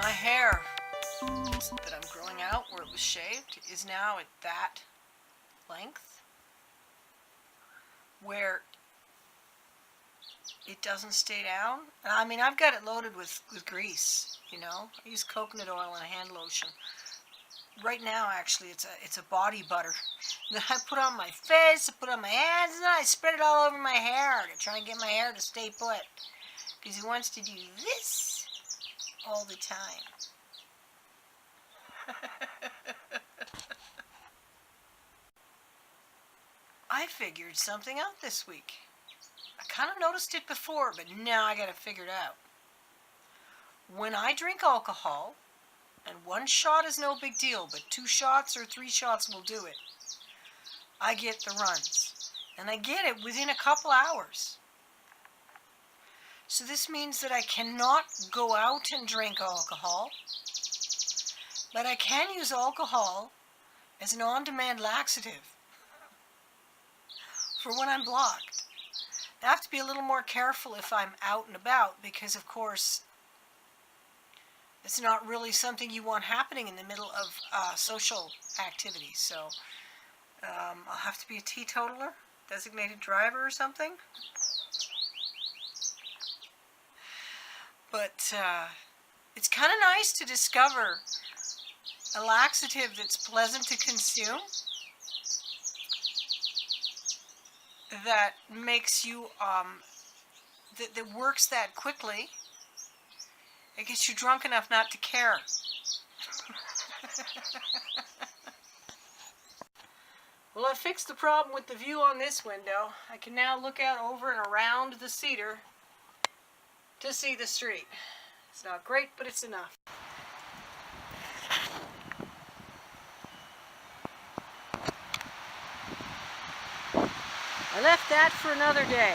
My hair that I'm growing out where it was shaved is now at that length where it doesn't stay down. I mean, I've got it loaded with grease, you know. I use coconut oil and a hand lotion. Right now, actually, it's a body butter that I put on my face, I put on my hands, and I spread it all over my hair to try and get my hair to stay put. Because he wants to do this all the time. I figured something out this week. I kind of noticed it before, but now I got to figure it out. When I drink alcohol, and one shot is no big deal, but 2 shots or 3 shots will do it, I get the runs. And I get it within a couple hours. So this means that I cannot go out and drink alcohol, but I can use alcohol as an on-demand laxative for when I'm blocked. I have to be a little more careful if I'm out and about because, of course, it's not really something you want happening in the middle of social activities. So I'll have to be a teetotaler, designated driver or something. But it's kind of nice to discover a laxative that's pleasant to consume, that makes you, that works that quickly. It gets you drunk enough not to care. Well, I fixed the problem with the view on this window. I can now look out over and around the cedar to see the street. It's not great, but it's enough. I left that for another day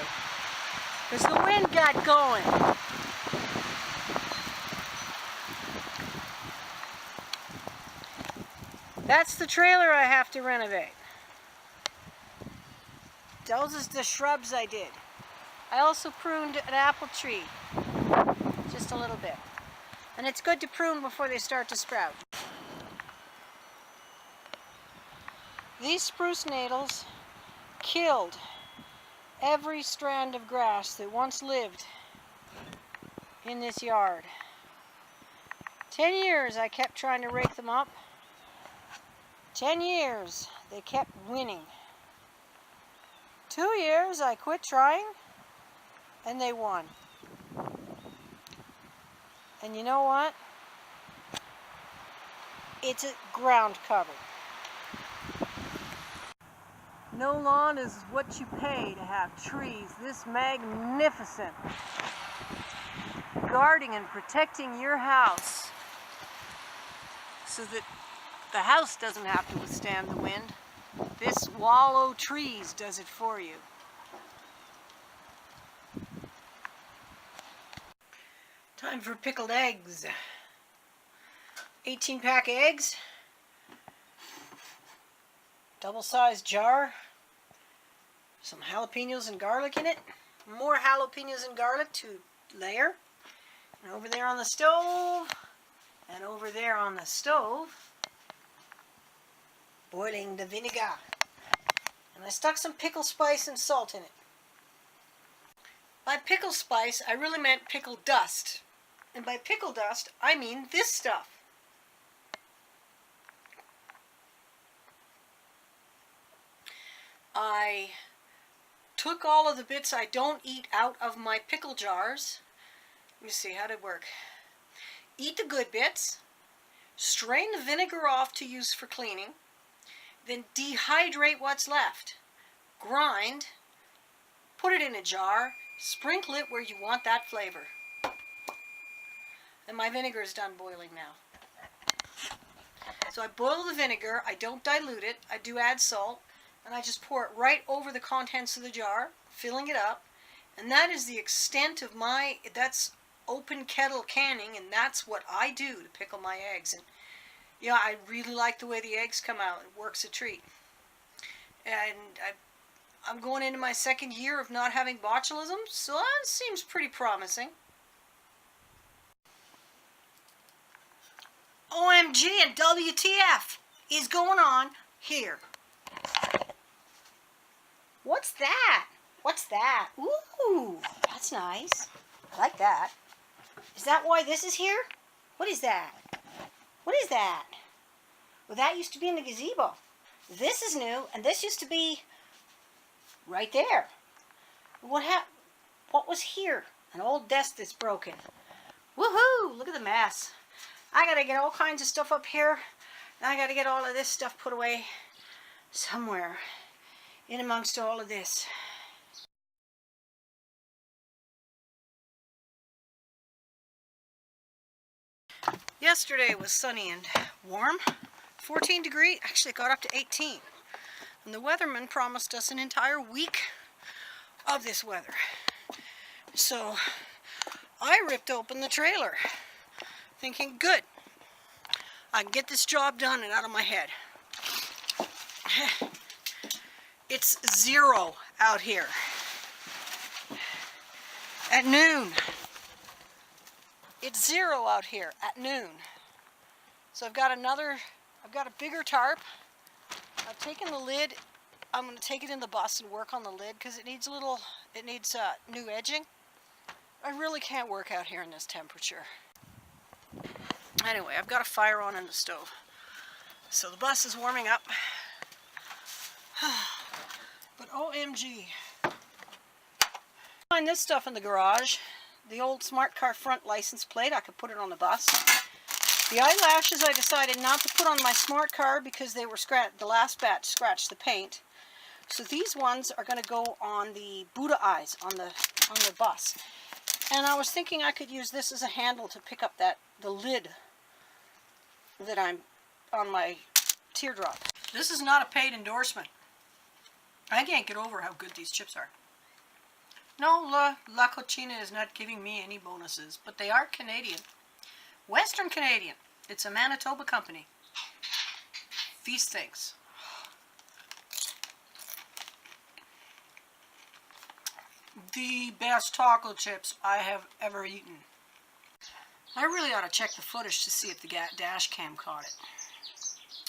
because the wind got going. That's the trailer I have to renovate. Those are the shrubs I did. I also pruned an apple tree, just a little bit. And it's good to prune before they start to sprout. These spruce needles killed every strand of grass that once lived in this yard. 10 years I kept trying to rake them up. 10 years they kept winning. 2 years I quit trying and they won. And you know what? It's a ground cover. No lawn is what you pay to have trees this magnificent. Guarding and protecting your house so that the house doesn't have to withstand the wind. This wallow trees does it for you. Time for pickled eggs. 18-pack eggs. Double-sized jar. Some jalapenos and garlic in it. More jalapenos and garlic to layer. And over there on the stove. And over there on the stove, boiling the vinegar. And I stuck some pickle spice and salt in it. By pickle spice, I really meant pickle dust. And by pickle dust, I mean this stuff. I took all of the bits I don't eat out of my pickle jars. Let me see, how did it work? Eat the good bits, strain the vinegar off to use for cleaning, then dehydrate what's left. Grind, put it in a jar, sprinkle it where you want that flavor. And my vinegar is done boiling now. So I boil the vinegar, I don't dilute it, I do add salt, and I just pour it right over the contents of the jar, filling it up. And that is the extent of that's open kettle canning, and that's what I do to pickle my eggs. And yeah, I really like the way the eggs come out. It works a treat. And I'm going into my 2nd year of not having botulism, so that seems pretty promising. OMG and WTF is going on here? What's that? What's that? Ooh, that's nice. I like that. Is that why this is here? What is that? What is that? Well, that used to be in the gazebo. This is new, and this used to be right there. What was here? An old desk that's broken. Woohoo! Look at the mess. I gotta get all kinds of stuff up here, and I gotta get all of this stuff put away somewhere in amongst all of this. Yesterday was sunny and warm, 14 degrees, actually it got up to 18. And the weatherman promised us an entire week of this weather. So I ripped open the trailer, thinking, good, I can get this job done and out of my head. It's 0 out here at noon. It's 0 out here at noon. So I've got a bigger tarp. I've taken the lid. I'm going to take it in the bus and work on the lid because it needs new edging. I really can't work out here in this temperature. Anyway, I've got a fire on in the stove. So the bus is warming up. But OMG. Find this stuff in the garage. The old smart car front license plate. I could put it on the bus. The eyelashes I decided not to put on my smart car because they were the last batch scratched the paint. So these ones are going to go on the Buddha eyes on the bus. And I was thinking I could use this as a handle to pick up the lid that I'm on my teardrop. This is not a paid endorsement. I can't get over how good these chips are. No, La Cochina is not giving me any bonuses, but they are Canadian. Western Canadian. It's a Manitoba company. These things. The best taco chips I have ever eaten. I really ought to check the footage to see if the dash cam caught it.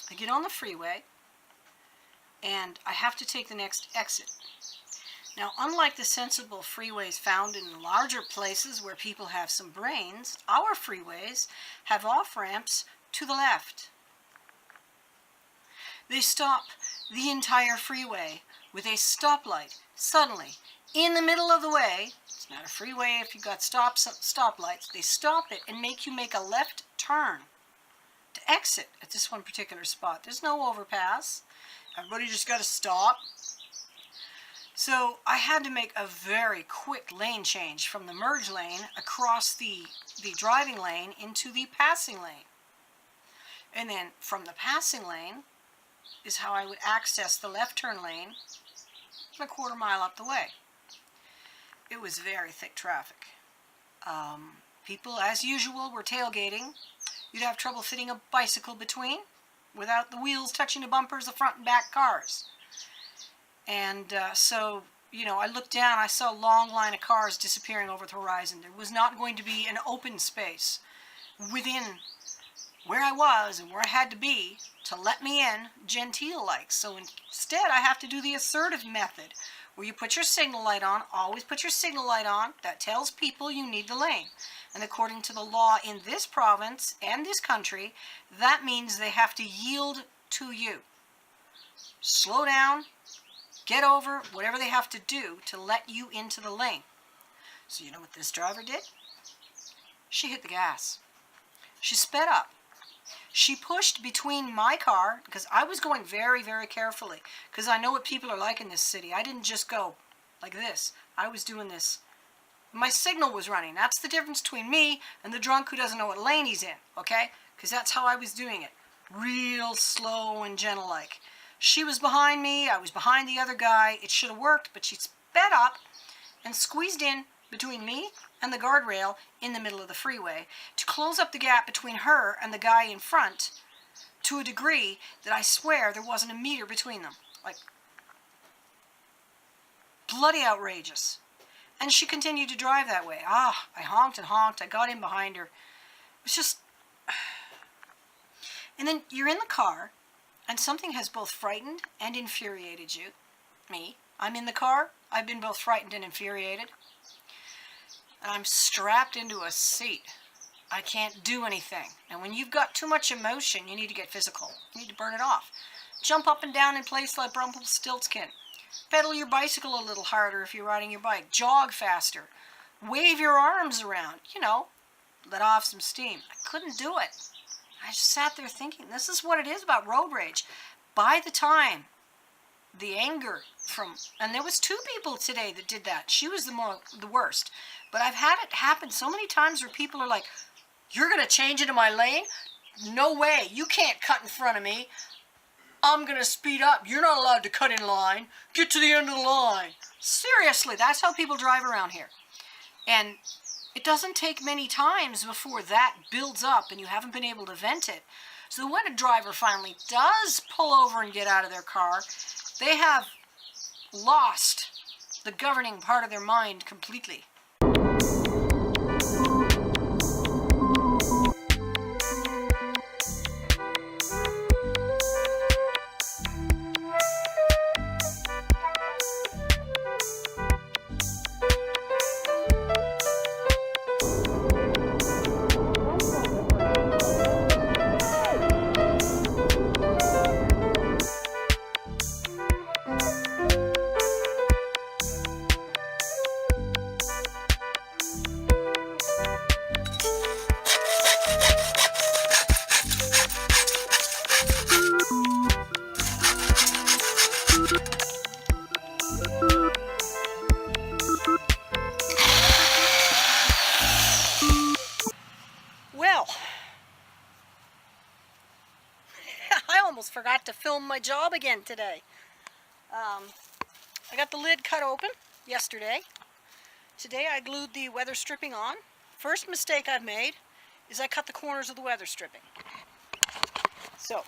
I get on the freeway, and I have to take the next exit. Now, unlike the sensible freeways found in larger places where people have some brains, our freeways have off-ramps to the left. They stop the entire freeway with a stoplight suddenly in the middle of the way. It's not a freeway if you've got stoplights. They stop it and make you make a left turn to exit at this one particular spot. There's no overpass. Everybody just got to stop. So I had to make a very quick lane change from the merge lane across the driving lane into the passing lane. And then from the passing lane is how I would access the left turn lane a quarter mile up the way. It was very thick traffic. People, as usual, were tailgating. You'd have trouble fitting a bicycle between without the wheels touching the bumpers of front and back cars. And so, you know, I looked down, I saw a long line of cars disappearing over the horizon. There was not going to be an open space within where I was and where I had to be to let me in genteel-like. So instead, I have to do the assertive method, where you put your signal light on, always put your signal light on. That tells people you need the lane. And according to the law in this province and this country, that means they have to yield to you. Slow down. Get over whatever they have to do to let you into the lane. So you know what this driver did? She hit the gas. She sped up. She pushed between my car, because I was going very, very carefully, because I know what people are like in this city. I didn't just go like this. I was doing this. My signal was running. That's the difference between me and the drunk who doesn't know what lane he's in, okay? Because that's how I was doing it. Real slow and gentle-like. She was behind me, I was behind the other guy. It should have worked, but she sped up and squeezed in between me and the guardrail in the middle of the freeway to close up the gap between her and the guy in front to a degree that I swear there wasn't a meter between them. Like, bloody outrageous. And she continued to drive that way. I honked and honked. I got in behind her. It was just... And then you're in the car, and something has both frightened and infuriated you. Me. I'm in the car. I've been both frightened and infuriated. And I'm strapped into a seat. I can't do anything. And when you've got too much emotion, you need to get physical. You need to burn it off. Jump up and down in place like Rumpelstiltskin. Pedal your bicycle a little harder if you're riding your bike. Jog faster. Wave your arms around. Let off some steam. I couldn't do it. I just sat there thinking, this is what it is about road rage. By the time the anger and there was 2 people today that did that. She was the worst. But I've had it happen so many times where people are like, you're going to change into my lane? No way. You can't cut in front of me. I'm going to speed up. You're not allowed to cut in line. Get to the end of the line. Seriously, that's how people drive around here. And it doesn't take many times before that builds up and you haven't been able to vent it. So when a driver finally does pull over and get out of their car, they have lost the governing part of their mind completely. Well, I almost forgot to film my job again today. I got the lid cut open yesterday. Today I glued the weather stripping on. First mistake I've made is I cut the corners of the weather stripping. So,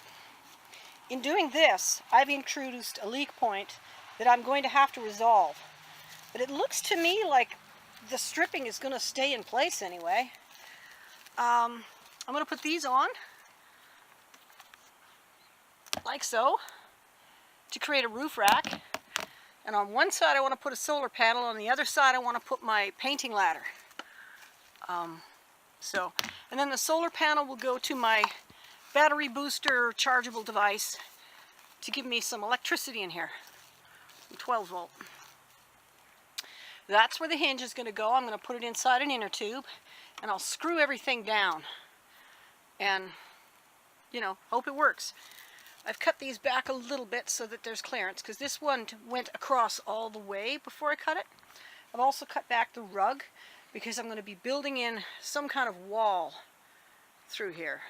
in doing this, I've introduced a leak point that I'm going to have to resolve. But it looks to me like the stripping is going to stay in place anyway. I'm going to put these on, like so, to create a roof rack. And on one side I want to put a solar panel, on the other side I want to put my painting ladder. And then the solar panel will go to my battery booster chargeable device to give me some electricity in here, 12 volt. That's where the hinge is going to go. I'm going to put it inside an inner tube, and I'll screw everything down and, hope it works. I've cut these back a little bit so that there's clearance, because this one went across all the way before I cut it. I've also cut back the rug because I'm going to be building in some kind of wall through here.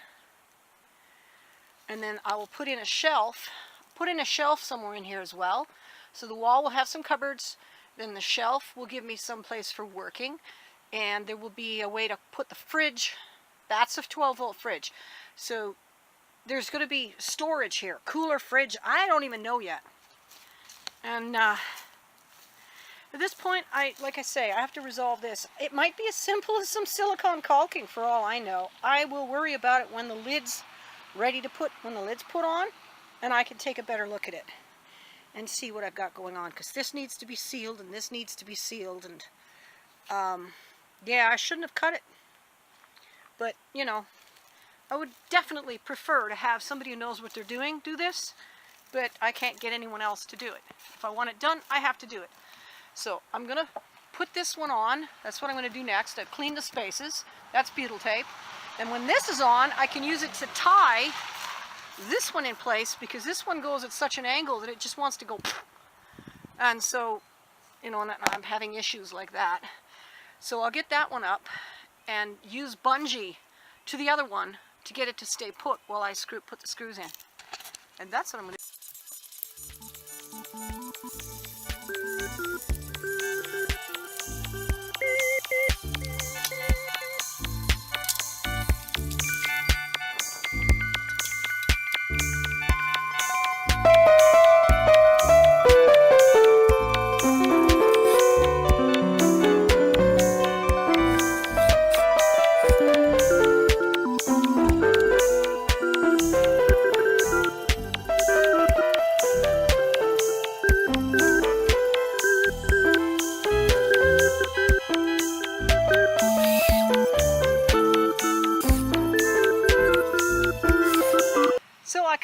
And then I will put in a shelf somewhere in here as well. So the wall will have some cupboards, then the shelf will give me some place for working, and there will be a way to put the fridge. That's a 12 volt fridge. So there's going to be storage here, cooler, fridge, I don't even know yet. And at this point, like I say, I have to resolve this. It might be as simple as some silicone caulking for all I know. I will worry about it when the lid's put on, and I can take a better look at it and see what I've got going on, because this needs to be sealed and this needs to be sealed, and yeah, I shouldn't have cut it, but I would definitely prefer to have somebody who knows what they're doing do this, but I can't get anyone else to do it. If I want it done, I have to do it. So I'm gonna put this one on. That's what I'm gonna do next. I've cleaned the spaces. That's butyl tape. And when this is on, I can use it to tie this one in place, because this one goes at such an angle that it just wants to go. And so, and I'm having issues like that. So I'll get that one up and use bungee to the other one to get it to stay put while I put the screws in. And that's what I'm going to do.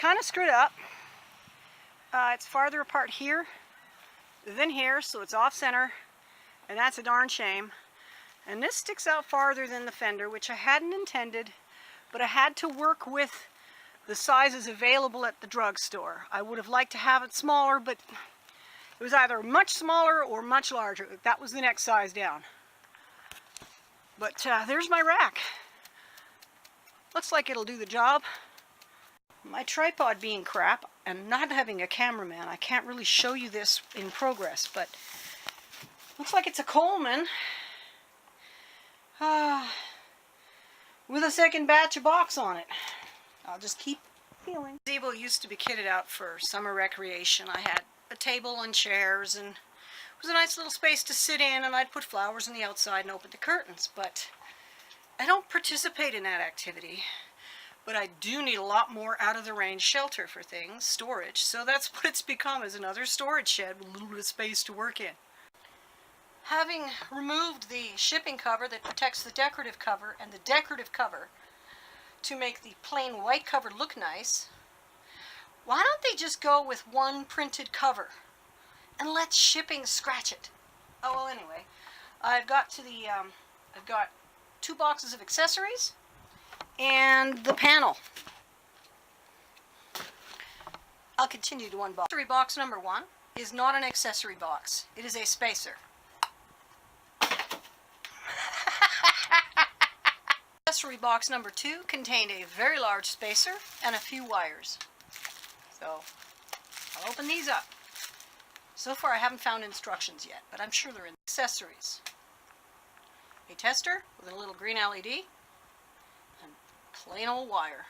kind of screwed up. It's farther apart here than here, so it's off center, and that's a darn shame. And this sticks out farther than the fender, which I hadn't intended, but I had to work with the sizes available at the drugstore. I would have liked to have it smaller, but it was either much smaller or much larger. That was the next size down. But there's my rack. Looks like it'll do the job. My tripod being crap and not having a cameraman, I can't really show you this in progress, but looks like it's a Coleman with a second batch of box on it. I'll just keep feeling. The gazebo used to be kitted out for summer recreation. I had a table and chairs, and it was a nice little space to sit in, and I'd put flowers on the outside and open the curtains, but I don't participate in that activity. But I do need a lot more out-of-the-range shelter for things, storage, so that's what it's become, is another storage shed with a little bit of space to work in. Having removed the shipping cover that protects the decorative cover and the decorative cover to make the plain white cover look nice, why don't they just go with one printed cover and let shipping scratch it? Oh, well, anyway, I've got 2 boxes of accessories and the panel. I'll continue to one box. Accessory box number 1 is not an accessory box. It is a spacer. Accessory box number 2 contained a very large spacer and a few wires. So I'll open these up. So far I haven't found instructions yet, but I'm sure they're in accessories. A tester with a little green LED and plain old wire.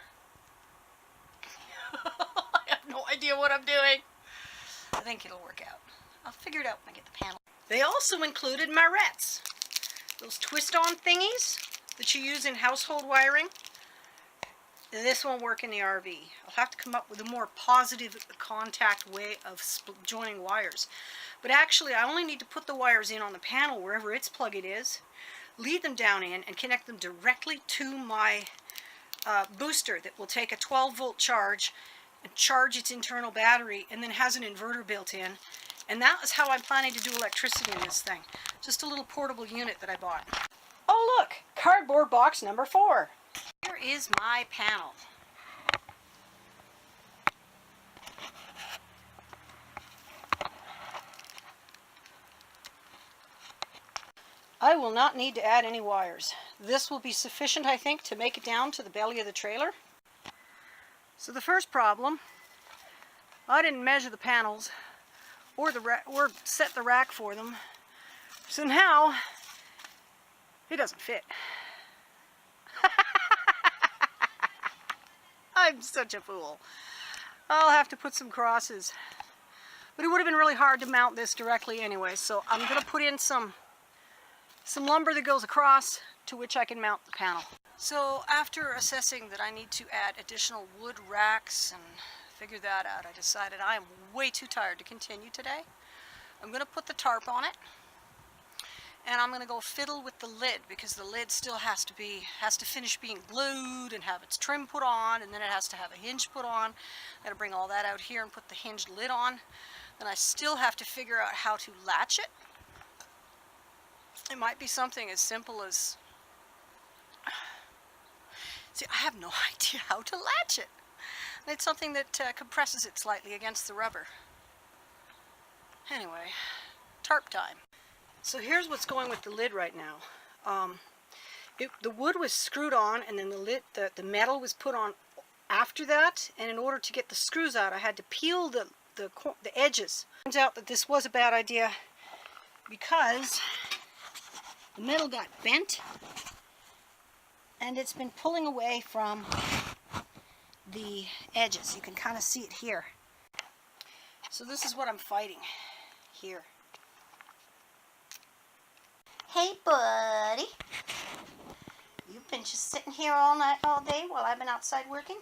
I have no idea what I'm doing. I think it'll work out. I'll figure it out when I get the panel. They also included Marettes, those twist-on thingies that you use in household wiring. This won't work in the RV. I'll have to come up with a more positive contact way of joining wires. But actually, I only need to put the wires in on the panel wherever its plug it is, lead them down in, and connect them directly to my booster that will take a 12-volt charge and charge its internal battery, and then has an inverter built in. And that is how I'm planning to do electricity in this thing. Just a little portable unit that I bought. Oh look, cardboard box number 4. Here is my panel. I will not need to add any wires. This will be sufficient, I think, to make it down to the belly of the trailer. So the first problem, I didn't measure the panels or set the rack for them. So now it doesn't fit. I'm such a fool. I'll have to put some crosses. But it would have been really hard to mount this directly anyway, so I'm going to put in some lumber that goes across to which I can mount the panel. So after assessing that I need to add additional wood racks and figure that out, I decided I am way too tired to continue today. I'm going to put the tarp on it, and I'm going to go fiddle with the lid, because the lid still has to finish being glued and have its trim put on, and then it has to have a hinge put on. I've got to bring all that out here and put the hinged lid on. Then I still have to figure out how to latch it. It might be something as simple as... See, I have no idea how to latch it. It's something that compresses it slightly against the rubber. Anyway, tarp time. So here's what's going with the lid right now. The wood was screwed on, and then the metal was put on after that. And in order to get the screws out, I had to peel the edges. Turns out that this was a bad idea because the metal got bent, and it's been pulling away from the edges. You can kind of see it here. So this is what I'm fighting here. Hey, buddy. You've been just sitting here all day while I've been outside working?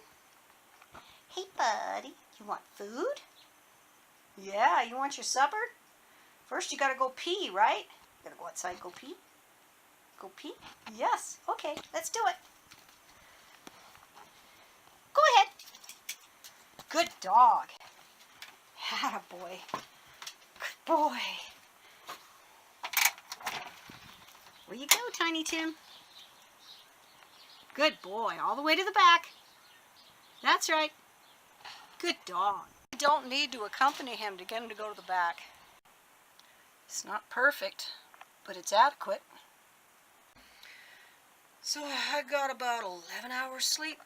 Hey, buddy. You want food? Yeah, you want your supper? First, you gotta go pee, right? You gotta go outside and go pee? Go pee? Yes. Okay, let's do it. Go ahead. Good dog. Attaboy. Good boy. Where you go, Tiny Tim? Good boy. All the way to the back. That's right. Good dog. You don't need to accompany him to get him to go to the back. It's not perfect, but it's adequate. So I got about 11 hours sleep,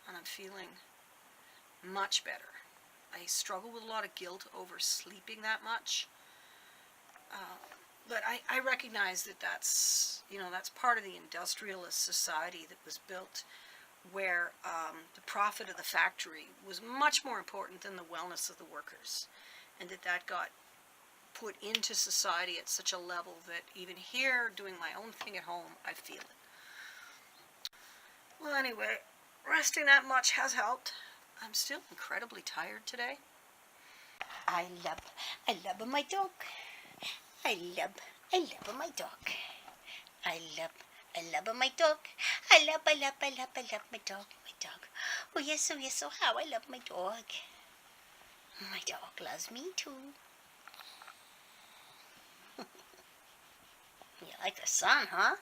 and I'm feeling much better. I struggle with a lot of guilt over sleeping that much. But I recognize that that's part of the industrialist society that was built where the profit of the factory was much more important than the wellness of the workers, and that got put into society at such a level that even here, doing my own thing at home, I feel it. Well, anyway, resting that much has helped. I'm still incredibly tired today. I love my dog. I love my dog. I love my dog. I love my dog. Oh yes, how I love my dog. My dog loves me too. You like the sun, huh?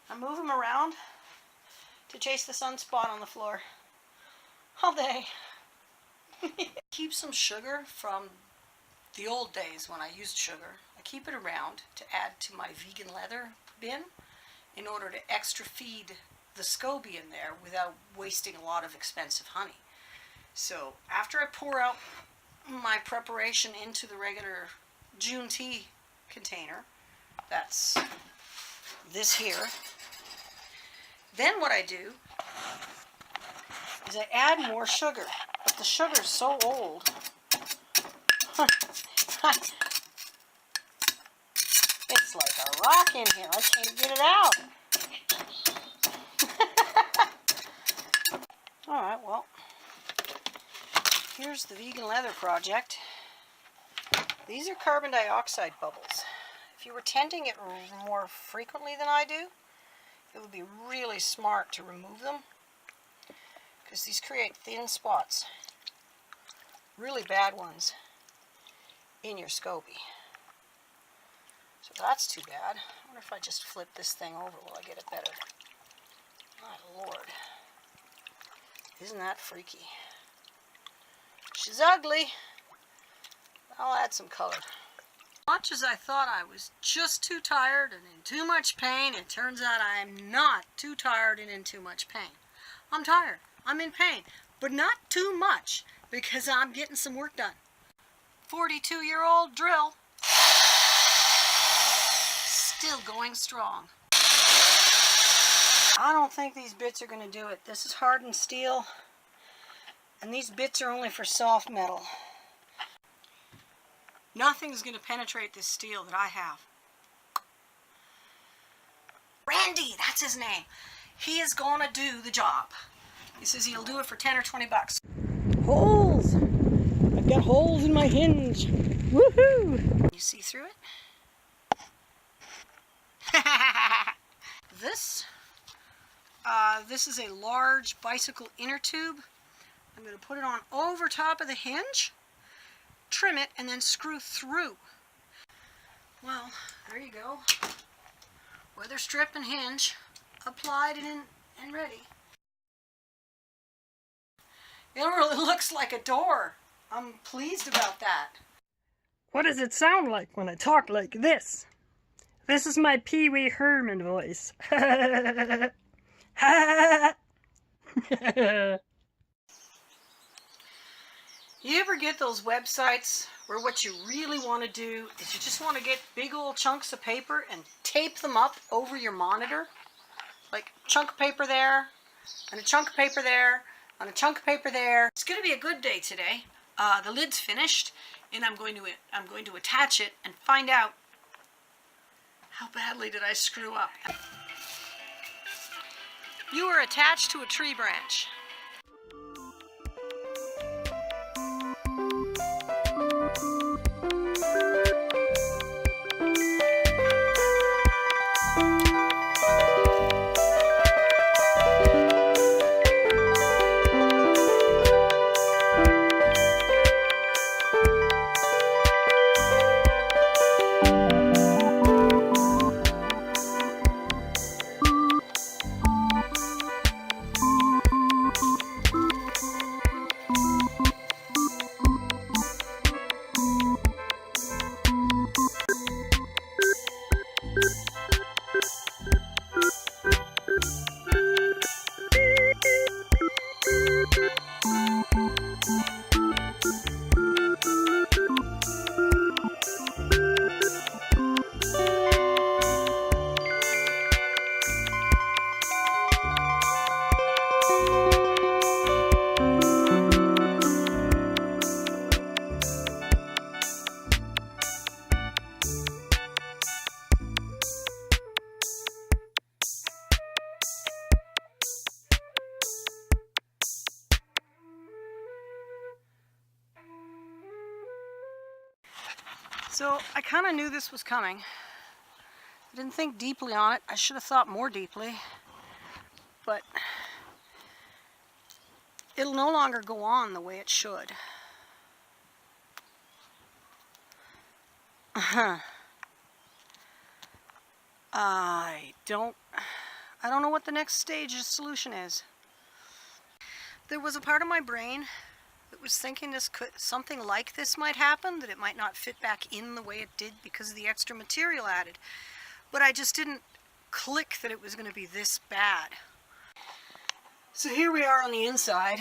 I move him around to chase the sunspot on the floor all day. Keep some sugar from the old days when I used sugar. I keep it around to add to my vegan leather bin in order to extra feed the SCOBY in there without wasting a lot of expensive honey. So after I pour out my preparation into the regular June tea container, that's this here, then what I do is I add more sugar. But the sugar's so old. It's like a rock in here. I can't get it out. Alright, well, here's the vegan leather project. These are carbon dioxide bubbles. If you were tending it more frequently than I do, it would be really smart to remove them, because these create thin spots, really bad ones, in your SCOBY. So that's too bad. I wonder if I just flip this thing over, will I get it better? My lord. Isn't that freaky? She's ugly. I'll add some color. Much as I thought I was just too tired and in too much pain, it turns out I'm not too tired and in too much pain. I'm tired. I'm in pain. But not too much, because I'm getting some work done. 42-year-old drill. Still going strong. I don't think these bits are going to do it. This is hardened steel, and these bits are only for soft metal. Nothing's going to penetrate this steel that I have. Randy, that's his name. He is going to do the job. He says he'll do it for 10 or 20 bucks. Holes! I've got holes in my hinge. Woohoo! You see through it? This is a large bicycle inner tube. I'm going to put it on over top of the hinge, trim it, and then screw through. Well, there you go. Weather strip and hinge applied and ready. It really looks like a door. I'm pleased about that. What does it sound like when I talk like this? This is my Pee Wee Herman voice. You ever get those websites where what you really want to do is you just want to get big old chunks of paper and tape them up over your monitor? Like a chunk of paper there, and a chunk of paper there, and a chunk of paper there. It's going to be a good day today. The lid's finished, and I'm going to attach it and find out how badly did I screw up. You are attached to a tree branch. So I kind of knew this was coming. I didn't think deeply on it. I should have thought more deeply. But it'll no longer go on the way it should. I don't know what the next stage of solution is. There was a part of my brain that was thinking something like this might happen, that it might not fit back in the way it did because of the extra material added. But I just didn't click that it was going to be this bad. So here we are on the inside.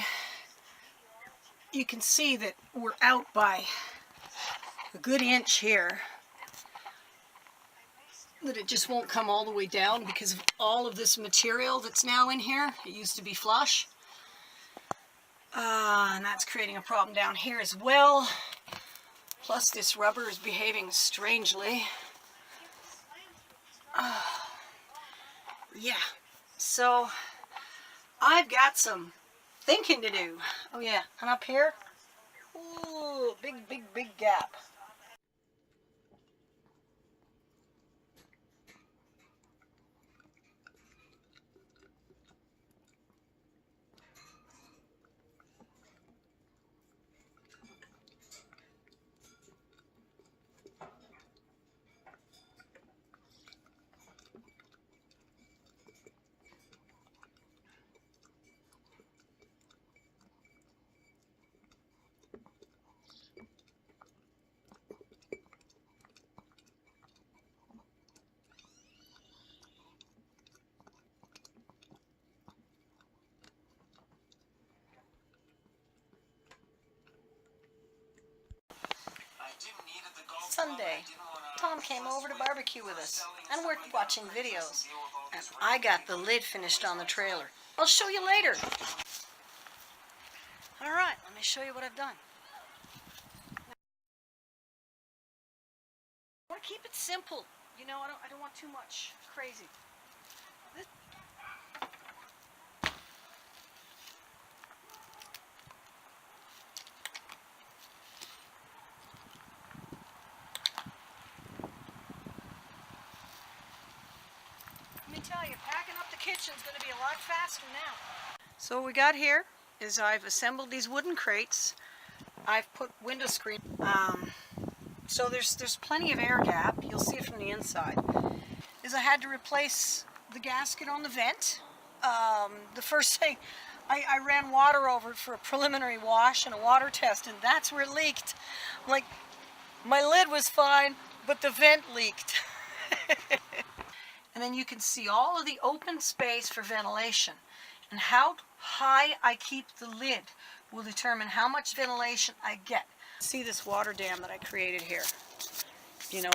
You can see that we're out by a good inch here. That it just won't come all the way down because of all of this material that's now in here. It used to be flush. And that's creating a problem down here as well. Plus this rubber is behaving strangely. Yeah, so I've got some thinking to do. Oh yeah, and up here, ooh, big gap. Sunday, Tom came over to barbecue with us, and we're watching videos. And I got the lid finished on the trailer. I'll show you later. All right, let me show you what I've done. I want to keep it simple. You know, I don't want too much crazy. Let me tell you, packing up the kitchen is going to be a lot faster now. So what we got here is I've assembled these wooden crates. I've put window screen. So there's plenty of air gap. You'll see it from the inside. Is I had to replace the gasket on the vent. The first thing, I ran water over it for a preliminary wash and a water test, and that's where it leaked. Like, my lid was fine, but the vent leaked. And then you can see all of the open space for ventilation. And how high I keep the lid will determine how much ventilation I get. See this water dam that I created here? You know.